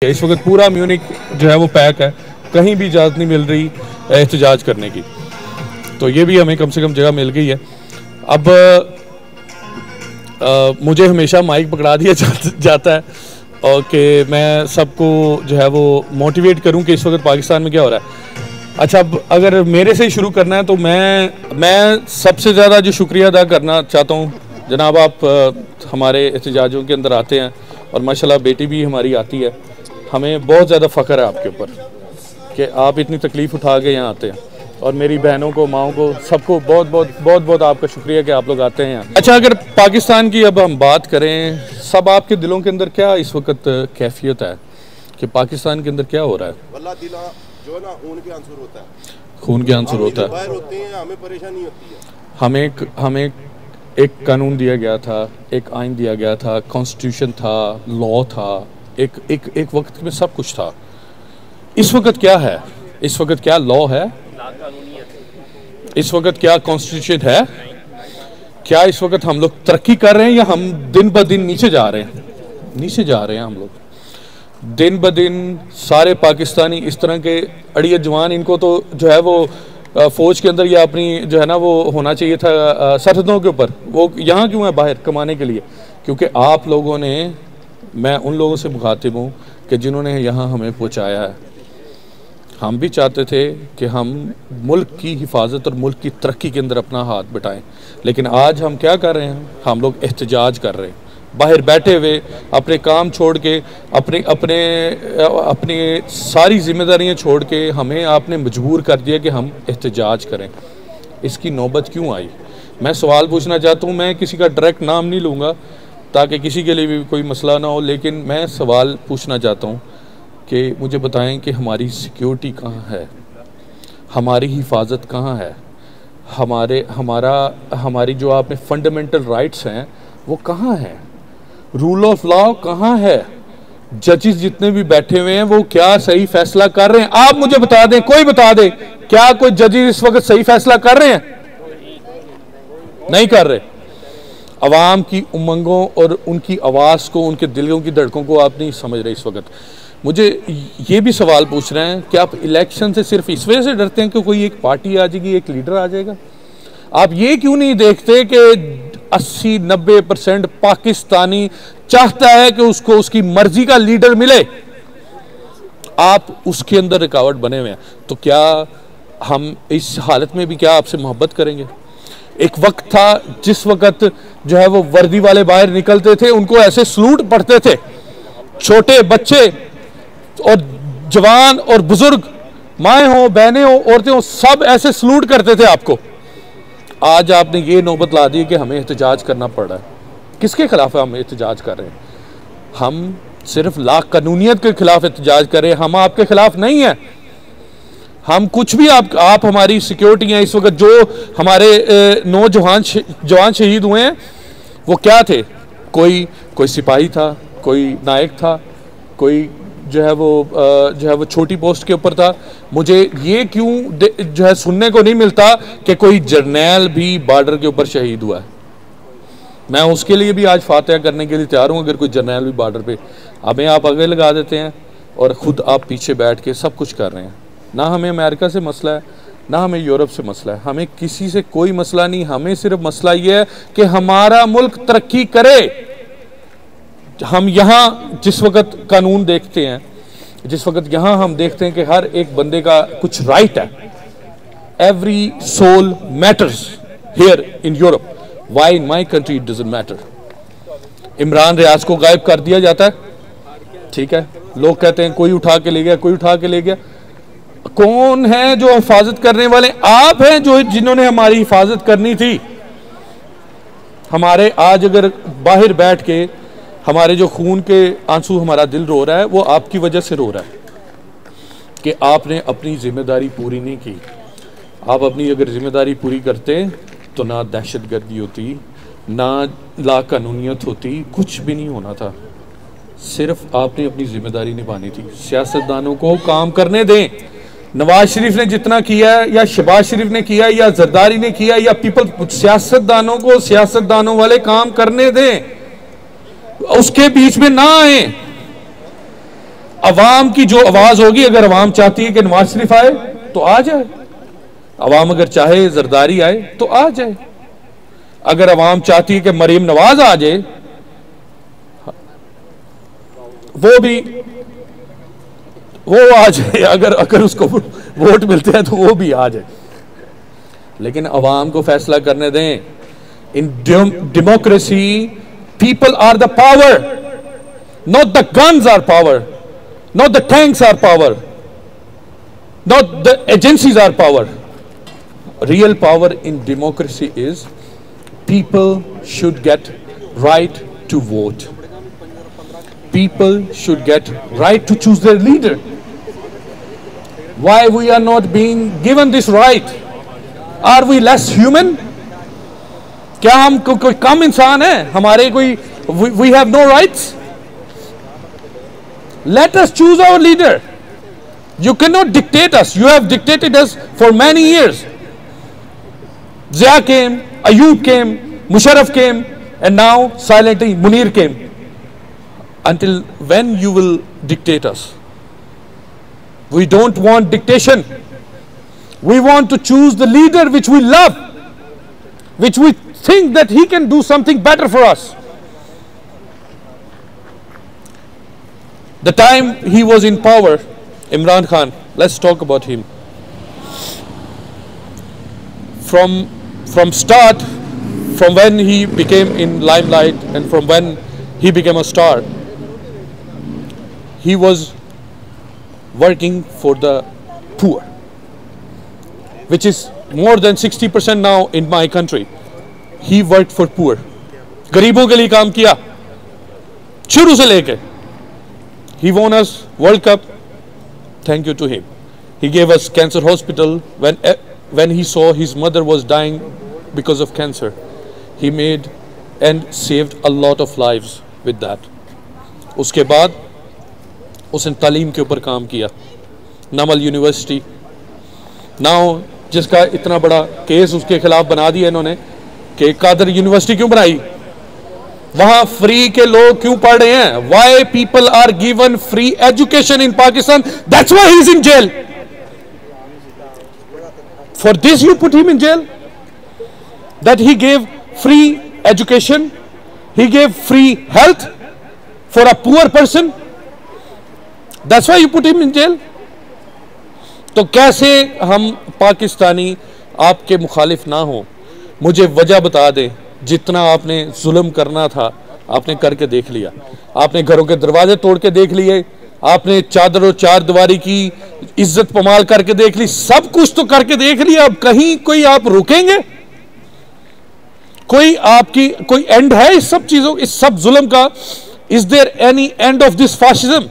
इस वक्त पूरा म्यूनिक जो है वो पैक है, कहीं भी इजाज़त नहीं मिल रही एहतजाज करने की। तो ये भी हमें कम से कम जगह मिल गई है। अब मुझे हमेशा माइक पकड़ा दिया जाता है और कि मैं सबको जो है वो मोटिवेट करूं कि इस वक्त पाकिस्तान में क्या हो रहा है। अच्छा, अब अगर मेरे से ही शुरू करना है तो मैं सबसे ज़्यादा जो शुक्रिया अदा करना चाहता हूँ, जनाब आप हमारे एहतजाजों के अंदर आते हैं और माशाल्लाह बेटी भी हमारी आती है। हमें बहुत ज़्यादा फ़ख्र है आपके ऊपर कि आप इतनी तकलीफ़ उठा के यहाँ आते हैं, और मेरी बहनों को, माओं को, सबको बहुत आपका शुक्रिया कि आप लोग आते हैं यहाँ। अच्छा, अगर पाकिस्तान की अब हम बात करें, सब आपके दिलों के अंदर क्या इस वक्त कैफियत है कि पाकिस्तान के अंदर क्या हो रहा है? जो ना खून के आंसर होता है, खून के आंसर होता है। बाहर होते हैं, हमें परेशानी होती है। हमें एक कानून दिया गया था, एक आइन दिया गया था, कॉन्स्टिट्यूशन था, लॉ था, एक वक्त में सब कुछ था। इस वक्त क्या है? इस वक्त क्या लॉ है? इस वक्त क्या कॉन्स्टिट्यूशन है? क्या इस वक्त हम लोग तरक्की कर रहे हैं या हम दिन ब दिन नीचे जा रहे हैं? नीचे जा रहे हैं हम लोग दिन ब दिन। सारे पाकिस्तानी इस तरह के अड़िए जवान, इनको तो जो है वो फौज के अंदर या अपनी जो है ना वो होना चाहिए था सरहदों के ऊपर। वो यहाँ क्यों है बाहर कमाने के लिए? क्योंकि आप लोगों ने, मैं उन लोगों से मुखातिब हूँ कि जिन्होंने यहाँ हमें पहुँचाया है। हम भी चाहते थे कि हम मुल्क की हिफाजत और मुल्क की तरक्की के अंदर अपना हाथ बटाएं, लेकिन आज हम क्या कर रहे हैं? हम लोग एहतजाज कर रहे हैं, बाहर बैठे हुए, अपने काम छोड़ के, अपने सारी जिम्मेदारियां छोड़ के हमें आपने मजबूर कर दिया कि हम एहतजाज करें। इसकी नौबत क्यों आई? मैं सवाल पूछना चाहता हूँ। मैं किसी का डायरेक्ट नाम नहीं लूँगा ताकि किसी के लिए भी कोई मसला ना हो, लेकिन मैं सवाल पूछना चाहता हूँ कि मुझे बताएं कि हमारी सिक्योरिटी कहाँ है, हमारी हिफाजत कहाँ है, हमारी जो आप में फंडामेंटल राइट्स हैं वो कहाँ हैं? रूल ऑफ लॉ कहाँ है? जजेस जितने भी बैठे हुए हैं वो क्या सही फैसला कर रहे हैं? आप मुझे बता दें, कोई बता दे, क्या कोई जजेस इस वक्त सही फैसला कर रहे हैं? नहीं कर रहे। अवाम की उमंगों और उनकी आवाज़ को, उनके दिलों की धड़कों को आप नहीं समझ रहे। इस वक्त मुझे ये भी सवाल पूछ रहे हैं कि आप इलेक्शन से सिर्फ इस वजह से डरते हैं कि कोई एक पार्टी आ जाएगी, एक लीडर आ जाएगा? आप ये क्यों नहीं देखते कि 80-90% पाकिस्तानी चाहता है कि उसको उसकी मर्जी का लीडर मिले? आप उसके अंदर रुकावट बने हुए हैं। तो क्या हम इस हालत में भी क्या आपसे मोहब्बत करेंगे? एक वक्त था जिस वक्त जो है वो वर्दी वाले बाहर निकलते थे, उनको ऐसे सलूट पढ़ते थे, छोटे बच्चे और जवान और बुजुर्ग, माएँ हो, बहनें हो, औरतें हो, सब ऐसे सलूट करते थे आपको। आज आपने ये नौबत ला दी कि हमें एहतजाज करना पड़ रहा है। किसके खिलाफ हम एहतजाज कर रहे हैं? हम सिर्फ लाख कानूनियत के खिलाफ एहतजाज कर रहे हैं, हम आपके खिलाफ नहीं है। हम कुछ भी, आप हमारी सिक्योरिटी हैं। इस वक्त जो हमारे 9 जवान शहीद हुए हैं वो क्या थे? कोई सिपाही था, कोई नायक था, कोई जो है वो छोटी पोस्ट के ऊपर था। मुझे ये क्यों जो है सुनने को नहीं मिलता कि कोई जर्नैल भी बॉर्डर के ऊपर शहीद हुआ है? मैं उसके लिए भी आज फातिहा करने के लिए तैयार हूँ। अगर कोई जर्नैल भी बॉर्डर पे, हमें आप आगे लगा देते हैं और ख़ुद आप पीछे बैठ के सब कुछ कर रहे हैं। ना हमें अमेरिका से मसला है, ना हमें यूरोप से मसला है, हमें किसी से कोई मसला नहीं। हमें सिर्फ मसला ये है कि हमारा मुल्क तरक्की करे। हम यहाँ जिस वक्त कानून देखते हैं, जिस वक्त यहाँ हम देखते हैं कि हर एक बंदे का कुछ राइट है, every soul matters here in Europe, why in my country it doesn't matter? Imran Riaz को गायब कर दिया जाता है, ठीक है, लोग कहते हैं कोई उठा के ले गया, कोई उठा के ले गया। कौन है जो हिफाजत करने वाले? आप हैं जो जिन्होंने हमारी हिफाजत करनी थी। हमारे आज अगर बाहर बैठ के हमारे जो खून के आंसू, हमारा दिल रो रहा है, वो आपकी वजह से रो रहा है कि आपने अपनी जिम्मेदारी पूरी नहीं की। आप अपनी अगर जिम्मेदारी पूरी करते तो ना दहशतगर्दी होती, ना लाकानूनियत होती, कुछ भी नहीं होना था। सिर्फ आपने अपनी जिम्मेदारी निभानी थी। सियासतदानों को काम करने दें। नवाज शरीफ ने जितना किया है, या शहबाज शरीफ ने किया, या जरदारी ने किया, या सियासतदानों को सियासतदानों वाले काम करने दें, उसके बीच में ना आए। अवाम की जो आवाज होगी, अगर अवाम चाहती है कि नवाज शरीफ आए तो आ जाए, अवाम अगर चाहे जरदारी आए तो आ जाए, अगर अवाम चाहती है कि मरीम नवाज आ जाए वो आ जाए, अगर उसको वोट मिलते हैं तो वो भी आ जाए, लेकिन अवाम को फैसला करने दें। In democracy people are the power, not the guns are power, not the tanks are power, not the agencies are power. Real power in democracy is people should get right to vote. People should get right to choose their leader. Why we are not being given this right? Are we less human? क्या हम कोई कम इंसान है? हमारे कोई we have no rights? Let us choose our leader. You cannot dictate us. You have dictated us for many years. Zia came, Ayub came, Musharraf came, and now silently Munir came. Until when you will dictate us? We don't want dictation. We want to choose the leader which we love, which we think that he can do something better for us. The time he was in power, Imran Khan, let's talk about him. From start, from when he became in limelight and from when he became a star, he was working for the poor, which is more than 60% now in my country. He worked for poor. गरीबों के लिए काम किया शुरू से लेके. He won us World Cup. Thank you to him. He gave us cancer hospital when he saw his mother was dying because of cancer. He made and saved a lot of lives with that. उसके बाद उसने तालीम के ऊपर काम किया. नमल university now जिसका इतना बड़ा केस उसके खिलाफ बना दिया इन्होंने कि कादर यूनिवर्सिटी क्यों बनाई, वहां फ्री के लोग क्यों पढ़ रहे हैं? Why people are given free education in Pakistan? That's why he is in jail. For this you put him in jail? That he gave free education, he gave free health for a poor person. That's why you put him in jail. तो कैसे हम पाकिस्तानी आपके मुखालिफ ना हो? मुझे वजह बता दें. जितना आपने जुल्म करना था आपने करके देख लिया. आपने घरों के दरवाजे तोड़ के देख लिए, आपने चादर और चार दीवारी की इज्जत पमाल करके देख ली, सब कुछ तो करके देख लिया. अब कहीं कोई आप रुकेंगे? कोई आपकी कोई एंड है इस सब चीजों, इस सब जुल्म का? Is there any end of this fascism?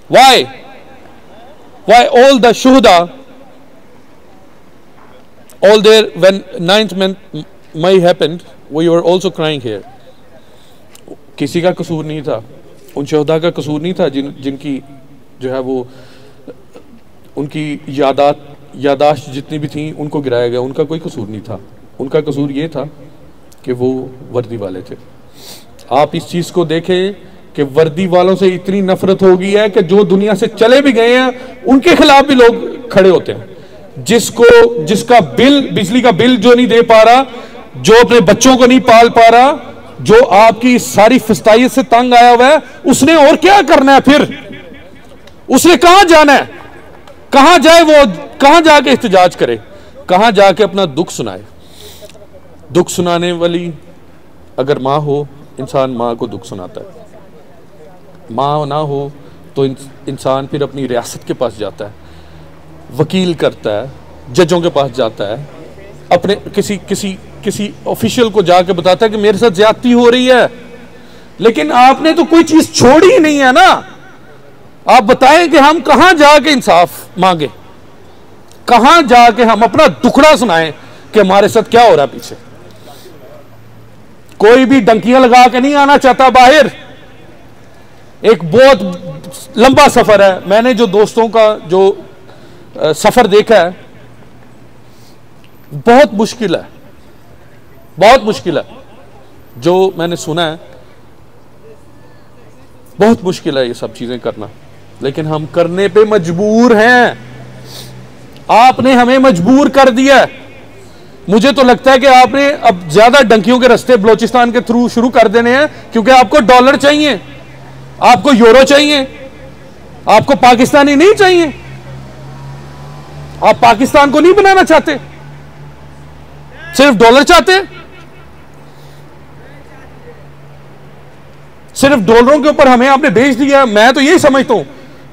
Why all the shuhada, all there when 9th May happened, we were also crying here. किसी का कसूर नहीं था, उन शहुदा का कसूर नहीं था जिनकी जो है वो उनकी यादाश्त जितनी भी थी उनको गिराया गया. उनका कोई कसूर नहीं था. उनका कसूर ये था कि वो वर्दी वाले थे. आप इस चीज को देखें कि वर्दी वालों से इतनी नफरत हो गई है कि जो दुनिया से चले भी गए हैं उनके खिलाफ भी लोग खड़े होते हैं. जिसका बिजली का बिल जो नहीं दे पा रहा, जो अपने बच्चों को नहीं पाल पा रहा, जो आपकी सारी फस्तायत से तंग आया हुआ है, उसने और क्या करना है? फिर उसने कहां जाना है? कहां जाए? वो कहां जाके एहतजाज करे? कहां जाके अपना दुख सुनाए? दुख सुनाने वाली अगर मां हो, इंसान मां को दुख सुनाता है. मां ना हो तो इंसान फिर अपनी रियासत के पास जाता है, वकील करता है, जजों के पास जाता है, अपने किसी ऑफिशियल को जाके बताता है कि मेरे साथ ज्यादती हो रही है. लेकिन आपने तो कोई चीज छोड़ी ही नहीं है ना. आप बताएं कि हम कहां जाके इंसाफ मांगे, कहां जाके हम अपना दुखड़ा सुनाएं कि हमारे साथ क्या हो रहा है पीछे. कोई भी डंकियां लगा के नहीं आना चाहता बाहर. एक बहुत लंबा सफर है. मैंने जो दोस्तों का जो सफर देखा है, बहुत मुश्किल है, बहुत मुश्किल है. जो मैंने सुना है बहुत मुश्किल है ये सब चीजें करना, लेकिन हम करने पे मजबूर हैं। आपने हमें मजबूर कर दिया। मुझे तो लगता है कि आपने अब ज्यादा डंकियों के रास्ते बलोचिस्तान के थ्रू शुरू कर देने हैं, क्योंकि आपको डॉलर चाहिए, आपको यूरो चाहिए, आपको पाकिस्तानी नहीं चाहिए। आप पाकिस्तान को नहीं बनाना चाहते, सिर्फ डॉलर चाहते। सिर्फ डॉलरों के ऊपर हमें आपने भेज दिया। मैं तो यही समझता हूं,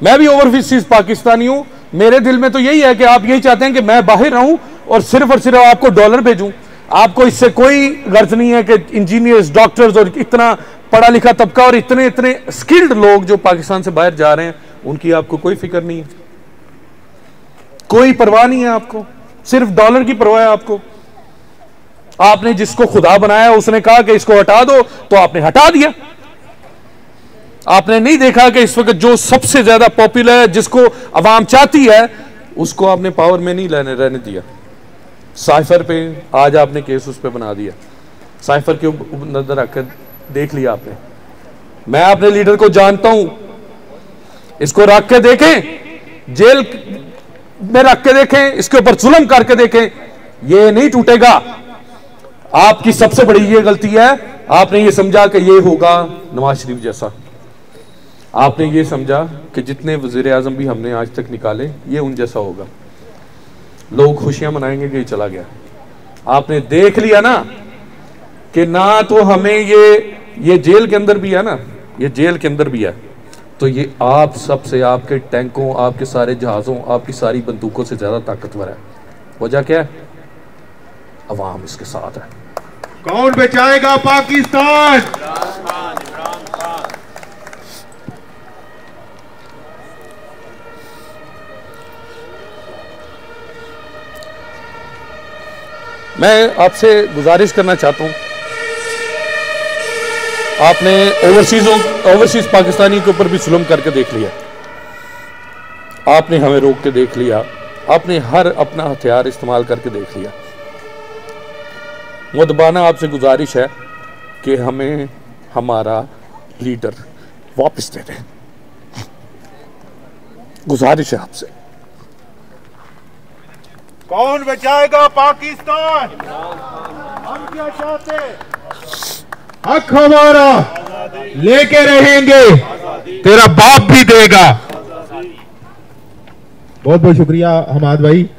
मैं भी ओवरसीज पाकिस्तानी हूं, मेरे दिल में तो यही है कि आप यही चाहते हैं कि मैं बाहर रहूं और सिर्फ आपको डॉलर भेजूं। आपको इससे कोई गर्ज नहीं है कि इंजीनियर्स, डॉक्टर्स और इतना पढ़ा लिखा तबका और इतने इतने स्किल्ड लोग जो पाकिस्तान से बाहर जा रहे हैं, उनकी आपको कोई फिक्र नहीं है, कोई परवाह नहीं है आपको, सिर्फ डॉलर की परवाह है आपको। आपने जिसको खुदा बनाया उसने कहा कि इसको हटा दो, तो आपने हटा दिया। आपने नहीं देखा कि इस वक्त जो सबसे ज्यादा पॉपुलर है, जिसको अवाम चाहती है, उसको आपने पावर में नहीं रहने दिया। साइफर पे आज आपने केस उस पे बना दिया, साइफर के नजर रखकर देख लिया आपने। मैं अपने लीडर को जानता हूं, इसको रख के देखें, जेल में रख के देखें, इसके ऊपर जुल्म करके देखें, ये नहीं टूटेगा। आपकी सबसे बड़ी ये गलती है, आपने ये समझा कि ये होगा नवाज शरीफ जैसा। आपने ये समझा कि जितने वजीर आजम भी हमने आज तक निकाले, ये उन जैसा होगा, लोग खुशियां मनाएंगे कि ये चला गया। आपने देख लिया ना कि ना तो हमें ये जेल के अंदर भी है ना, ये जेल के अंदर भी है, तो ये आप सबसे, आपके टैंकों, आपके सारे जहाज़ों, आपकी सारी बंदूकों से ज़्यादा ताकतवर है। वजह क्या है? अवाम इसके साथ है। कौन बचाएगा पाकिस्तान? मैं आपसे गुजारिश करना चाहता हूं, आपने ओवरसीज पाकिस्तानी के ऊपर भी जुल्म करके देख लिया, आपने हमें रोक के देख लिया, आपने हर अपना हथियार इस्तेमाल करके देख लिया। मुदबाना आपसे गुजारिश है कि हमें हमारा लीडर वापस दे दें, गुजारिश है आपसे। कौन बचाएगा पाकिस्तान? हम क्या चाहते? हक हमारा लेके रहेंगे, तेरा बाप भी देगा। बहुत बहुत शुक्रिया हमाद भाई।